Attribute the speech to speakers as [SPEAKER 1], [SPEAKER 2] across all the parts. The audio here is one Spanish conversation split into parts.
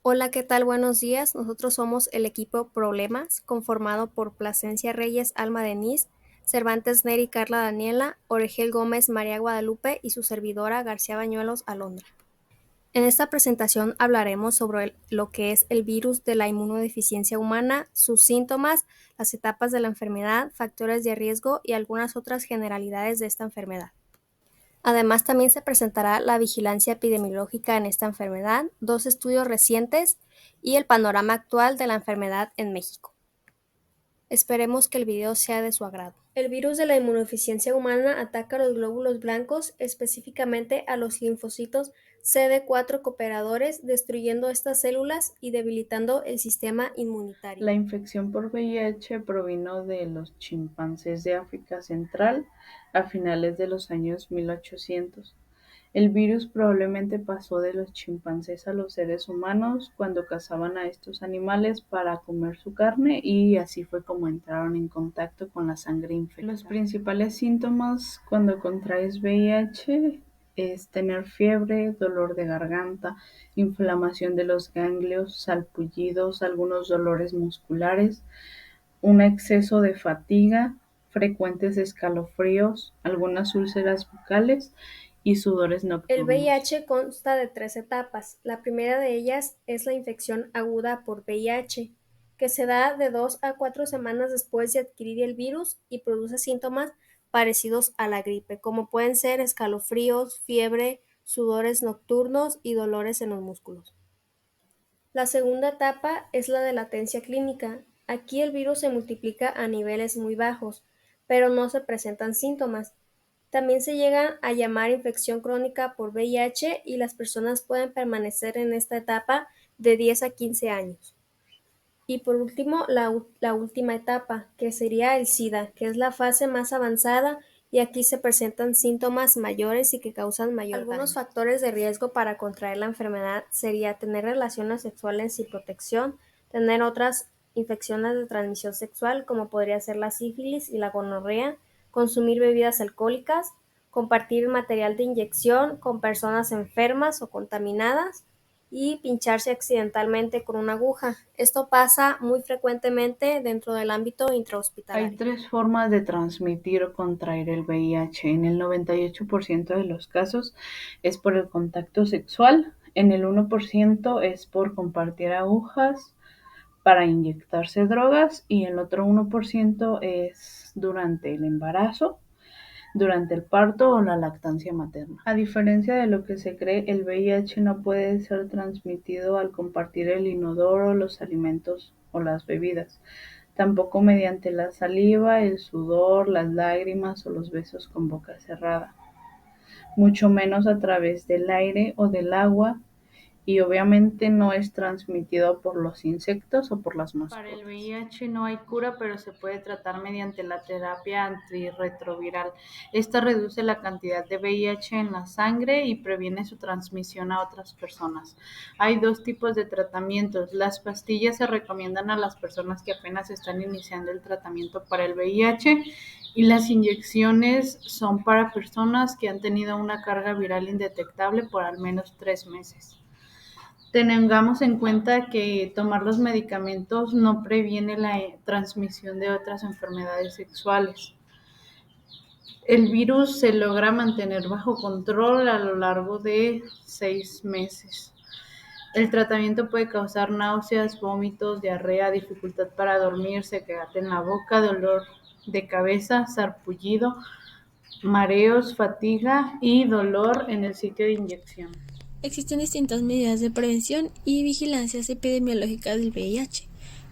[SPEAKER 1] Hola, ¿qué tal? Buenos días. Nosotros somos el equipo Problemas, conformado por Plasencia Reyes, Alma Denise, Cervantes Neri, Carla Daniela, Oregel Gómez, María Guadalupe y su servidora García Bañuelos, Alondra. En esta presentación hablaremos sobre lo que es el virus de la inmunodeficiencia humana, sus síntomas, las etapas de la enfermedad, factores de riesgo y algunas otras generalidades de esta enfermedad. Además, también se presentará la vigilancia epidemiológica en esta enfermedad, dos estudios recientes y el panorama actual de la enfermedad en México. Esperemos que el video sea de su agrado. El virus de la inmunodeficiencia humana ataca a los glóbulos blancos, específicamente a los linfocitos CD4 cooperadores, destruyendo estas células y debilitando el sistema inmunitario.
[SPEAKER 2] La infección por VIH provino de los chimpancés de África Central a finales de los años 1800. El virus probablemente pasó de los chimpancés a los seres humanos cuando cazaban a estos animales para comer su carne y así fue como entraron en contacto con la sangre infectada. Los principales síntomas cuando contraes VIH es tener fiebre, dolor de garganta, inflamación de los ganglios, salpullidos, algunos dolores musculares, un exceso de fatiga, frecuentes escalofríos, algunas úlceras bucales y sudores nocturnos.
[SPEAKER 1] El VIH consta de tres etapas. La primera de ellas es la infección aguda por VIH, que se da de 2 a 4 semanas después de adquirir el virus y produce síntomas parecidos a la gripe, como pueden ser escalofríos, fiebre, sudores nocturnos y dolores en los músculos. La segunda etapa es la de latencia clínica. Aquí el virus se multiplica a niveles muy bajos, pero no se presentan síntomas. También se llega a llamar infección crónica por VIH y las personas pueden permanecer en esta etapa de 10 a 15 años. Y por último, la última etapa, que sería el SIDA, que es la fase más avanzada y aquí se presentan síntomas mayores y que causan mayor daño. Algunos factores de riesgo para contraer la enfermedad sería tener relaciones sexuales sin protección, tener otras infecciones de transmisión sexual como podría ser la sífilis y la gonorrea, consumir bebidas alcohólicas, compartir material de inyección con personas enfermas o contaminadas, y pincharse accidentalmente con una aguja. Esto pasa muy frecuentemente dentro del ámbito
[SPEAKER 2] Hay
[SPEAKER 1] intrahospitalario.
[SPEAKER 2] tres formas de transmitir o contraer el VIH. En el 98% de los casos es por el contacto sexual, en el 1% es por compartir agujas para inyectarse drogas y el otro 1% es durante el embarazo, durante el parto o la lactancia materna. A diferencia de lo que se cree, el VIH no puede ser transmitido al compartir el inodoro, los alimentos o las bebidas, tampoco mediante la saliva, el sudor, las lágrimas o los besos con boca cerrada, mucho menos a través del aire o del agua y obviamente no es transmitido por los insectos o por las mascotas. Para el VIH no hay cura, pero se puede tratar mediante la terapia antirretroviral. Esta reduce la cantidad de VIH en la sangre y previene su transmisión a otras personas. Hay dos tipos de tratamientos. Las pastillas se recomiendan a las personas que apenas están iniciando el tratamiento para el VIH y las inyecciones son para personas que han tenido una carga viral indetectable por al menos 3 meses. Tengamos en cuenta que tomar los medicamentos no previene la transmisión de otras enfermedades sexuales. El virus se logra mantener bajo control a lo largo de 6 meses. El tratamiento puede causar náuseas, vómitos, diarrea, dificultad para dormir, sequedad en la boca, dolor de cabeza, sarpullido, mareos, fatiga y dolor en el sitio de inyección.
[SPEAKER 3] Existen distintas medidas de prevención y vigilancias epidemiológicas del VIH,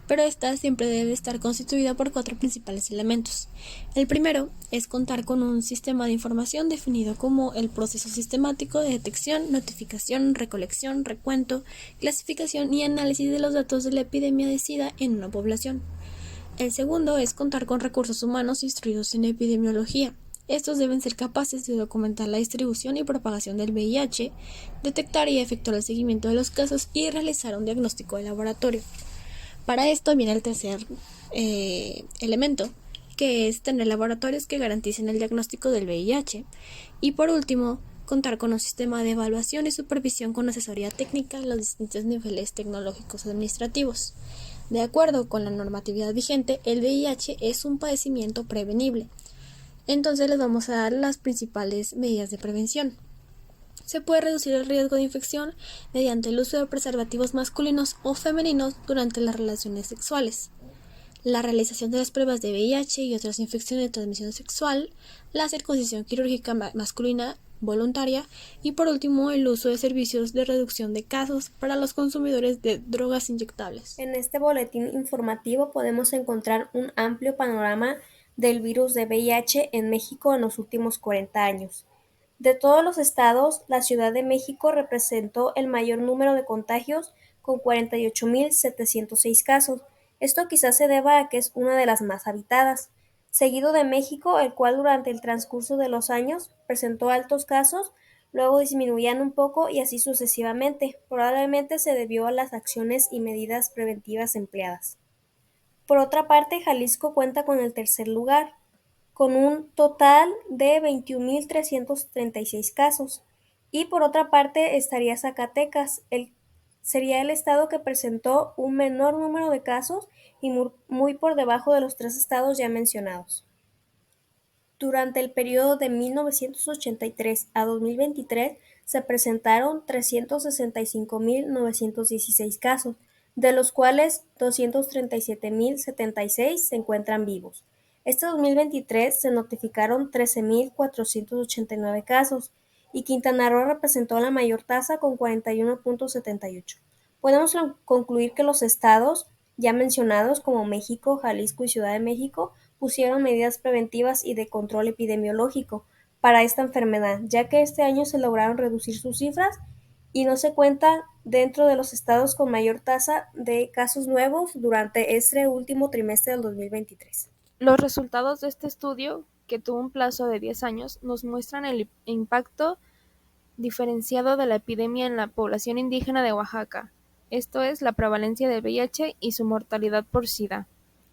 [SPEAKER 3] pero esta siempre debe estar constituida por cuatro principales elementos. El primero es contar con un sistema de información definido como el proceso sistemático de detección, notificación, recolección, recuento, clasificación y análisis de los datos de la epidemia de SIDA en una población. El segundo es contar con recursos humanos instruidos en epidemiología. Estos deben ser capaces de documentar la distribución y propagación del VIH, detectar y efectuar el seguimiento de los casos y realizar un diagnóstico de laboratorio. Para esto viene el tercer elemento, que es tener laboratorios que garanticen el diagnóstico del VIH. Y por último, contar con un sistema de evaluación y supervisión con asesoría técnica en los distintos niveles tecnológicos administrativos. De acuerdo con la normatividad vigente, el VIH es un padecimiento prevenible. Entonces les vamos a dar las principales medidas de prevención. Se puede reducir el riesgo de infección mediante el uso de preservativos masculinos o femeninos durante las relaciones sexuales, la realización de las pruebas de VIH y otras infecciones de transmisión sexual, la circuncisión quirúrgica masculina voluntaria y por último el uso de servicios de reducción de casos para los consumidores de drogas inyectables.
[SPEAKER 1] En este boletín informativo podemos encontrar un amplio panorama del virus de VIH en México en los últimos 40 años. De todos los estados, la Ciudad de México representó el mayor número de contagios con 48.706 casos. Esto quizás se deba a que es una de las más habitadas, seguido de México, el cual durante el transcurso de los años presentó altos casos, luego disminuían un poco y así sucesivamente. Probablemente se debió a las acciones y medidas preventivas empleadas. Por otra parte, Jalisco cuenta con el tercer lugar, con un total de 21.336 casos. Y por otra parte estaría Zacatecas, sería el estado que presentó un menor número de casos y muy por debajo de los 3 estados ya mencionados. Durante el periodo de 1983 a 2023 se presentaron 365.916 casos, de los cuales 237.076 se encuentran vivos. Este 2023 se notificaron 13.489 casos y Quintana Roo representó la mayor tasa con 41.78. Podemos concluir que los estados ya mencionados como México, Jalisco y Ciudad de México pusieron medidas preventivas y de control epidemiológico para esta enfermedad, ya que este año se lograron reducir sus cifras y no se cuenta dentro de los estados con mayor tasa de casos nuevos durante este último trimestre del 2023.
[SPEAKER 4] Los resultados de este estudio, que tuvo un plazo de 10 años, nos muestran el impacto diferenciado de la epidemia en la población indígena de Oaxaca, esto es, la prevalencia de VIH y su mortalidad por SIDA.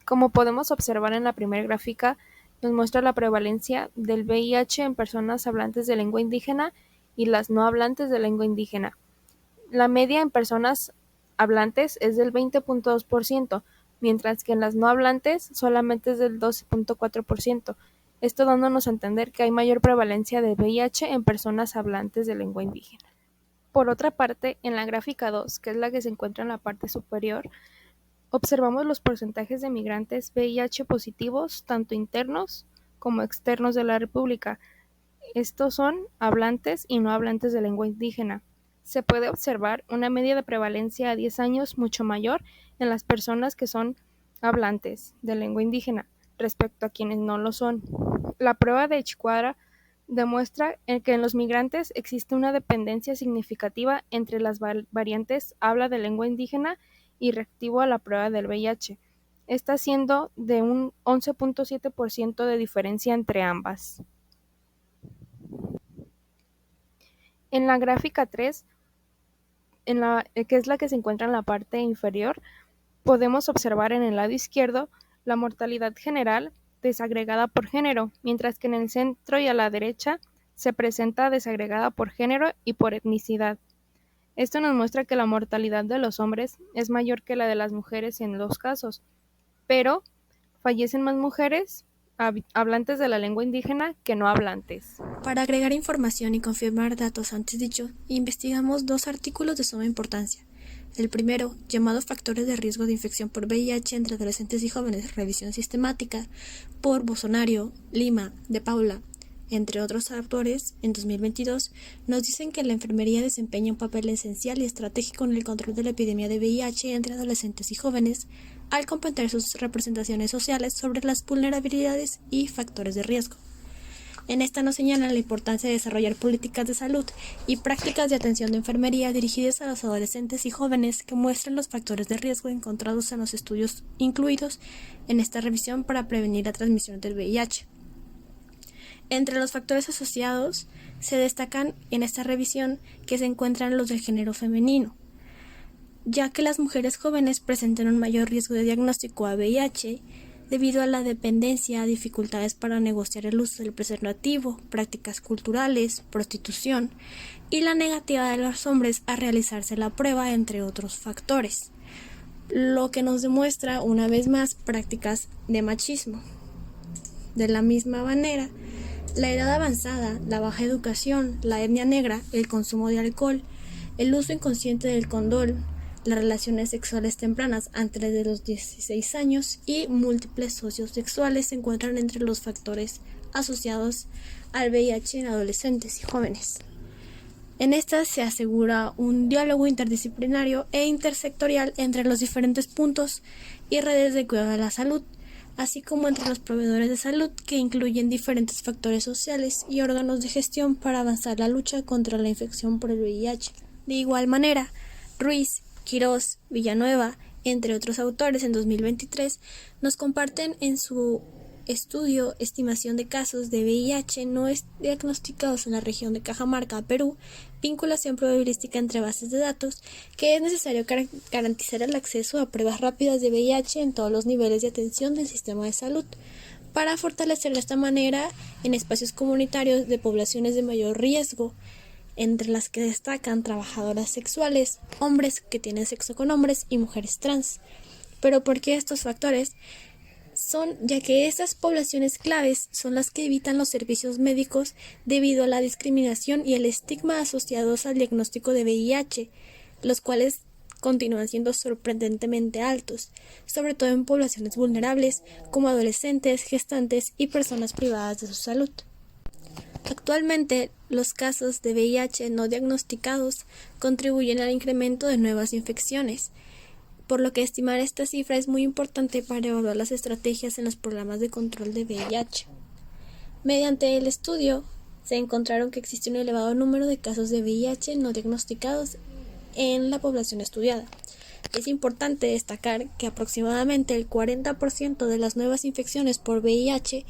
[SPEAKER 4] Como podemos observar en la primera gráfica, nos muestra la prevalencia del VIH en personas hablantes de lengua indígena y las no hablantes de lengua indígena. La media en personas hablantes es del 20.2%, mientras que en las no hablantes solamente es del 12.4%, esto dándonos a entender que hay mayor prevalencia de VIH en personas hablantes de lengua indígena. Por otra parte, en la gráfica 2, que es la que se encuentra en la parte superior, observamos los porcentajes de migrantes VIH positivos, tanto internos como externos de la República. Estos son hablantes y no hablantes de lengua indígena. Se puede observar una media de prevalencia a 10 años mucho mayor en las personas que son hablantes de lengua indígena respecto a quienes no lo son. La prueba de Ichcuadra demuestra que en los migrantes existe una dependencia significativa entre las variantes habla de lengua indígena y reactivo a la prueba del VIH, está siendo de un 11.7% de diferencia entre ambas. En la gráfica 3, que es la que se encuentra en la parte inferior, podemos observar en el lado izquierdo la mortalidad general desagregada por género, mientras que en el centro y a la derecha se presenta desagregada por género y por etnicidad. Esto nos muestra que la mortalidad de los hombres es mayor que la de las mujeres en los casos, pero fallecen más mujeres hablantes de la lengua indígena que no hablantes.
[SPEAKER 3] Para agregar información y confirmar datos antes dichos, investigamos 2 artículos de suma importancia. El primero, llamado Factores de riesgo de infección por VIH entre adolescentes y jóvenes, revisión sistemática, por Bosonario, Lima, De Paula, entre otros autores, en 2022, nos dicen que la enfermería desempeña un papel esencial y estratégico en el control de la epidemia de VIH entre adolescentes y jóvenes, al comprender sus representaciones sociales sobre las vulnerabilidades y factores de riesgo. En esta nos señalan la importancia de desarrollar políticas de salud y prácticas de atención de enfermería dirigidas a los adolescentes y jóvenes que muestran los factores de riesgo encontrados en los estudios incluidos en esta revisión para prevenir la transmisión del VIH. Entre los factores asociados se destacan en esta revisión que se encuentran los del género femenino, ya que las mujeres jóvenes presentan un mayor riesgo de diagnóstico a VIH debido a la dependencia, dificultades para negociar el uso del preservativo, prácticas culturales, prostitución y la negativa de los hombres a realizarse la prueba, entre otros factores, lo que nos demuestra una vez más prácticas de machismo. De la misma manera, la edad avanzada, la baja educación, la etnia negra, el consumo de alcohol, el uso inconsciente del condón, las relaciones sexuales tempranas antes de los 16 años y múltiples socios sexuales se encuentran entre los factores asociados al VIH en adolescentes y jóvenes. En estas se asegura un diálogo interdisciplinario e intersectorial entre los diferentes puntos y redes de cuidado de la salud, así como entre los proveedores de salud, que incluyen diferentes factores sociales y órganos de gestión para avanzar la lucha contra la infección por el VIH. De igual manera, Ruiz, Quirós, Villanueva, entre otros autores, en 2023 nos comparten en su estudio Estimación de casos de VIH no diagnosticados en la región de Cajamarca, Perú, vinculación probabilística entre bases de datos, que es necesario garantizar el acceso a pruebas rápidas de VIH en todos los niveles de atención del sistema de salud, para fortalecer de esta manera en espacios comunitarios de poblaciones de mayor riesgo, entre las que destacan trabajadoras sexuales, hombres que tienen sexo con hombres y mujeres trans. ¿Pero por qué estos factores? Ya que estas poblaciones claves son las que evitan los servicios médicos debido a la discriminación y el estigma asociados al diagnóstico de VIH, los cuales continúan siendo sorprendentemente altos, sobre todo en poblaciones vulnerables como adolescentes, gestantes y personas privadas de su salud. Actualmente, los casos de VIH no diagnosticados contribuyen al incremento de nuevas infecciones, por lo que estimar esta cifra es muy importante para evaluar las estrategias en los programas de control de VIH. Mediante el estudio, se encontraron que existe un elevado número de casos de VIH no diagnosticados en la población estudiada. Es importante destacar que aproximadamente el 40% de las nuevas infecciones por VIH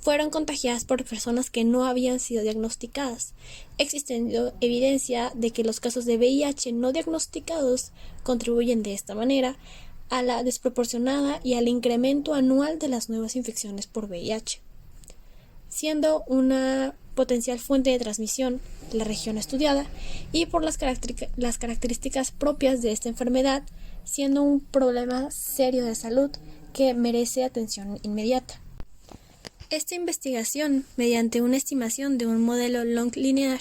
[SPEAKER 3] fueron contagiadas por personas que no habían sido diagnosticadas, existiendo evidencia de que los casos de VIH no diagnosticados contribuyen de esta manera a la desproporcionada y al incremento anual de las nuevas infecciones por VIH, siendo una potencial fuente de transmisión la región estudiada y por las características propias de esta enfermedad, siendo un problema serio de salud que merece atención inmediata. Esta investigación, mediante una estimación de un modelo long-linear,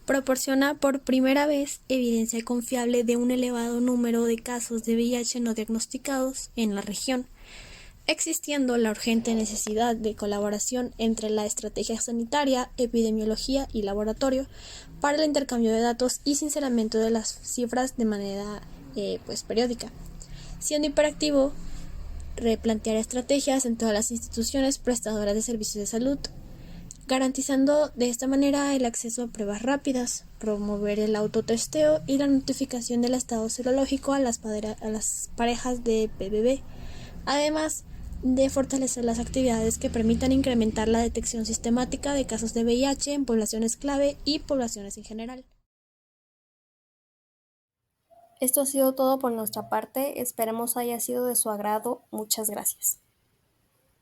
[SPEAKER 3] proporciona por primera vez evidencia confiable de un elevado número de casos de VIH no diagnosticados en la región, existiendo la urgente necesidad de colaboración entre la estrategia sanitaria, epidemiología y laboratorio para el intercambio de datos y sinceramiento de las cifras de manera periódica, siendo hiperactivo replantear estrategias en todas las instituciones prestadoras de servicios de salud, garantizando de esta manera el acceso a pruebas rápidas, promover el autotesteo y la notificación del estado serológico a las parejas de PBB, además de fortalecer las actividades que permitan incrementar la detección sistemática de casos de VIH en poblaciones clave y poblaciones en general.
[SPEAKER 1] Esto ha sido todo por nuestra parte, esperemos haya sido de su agrado, muchas gracias.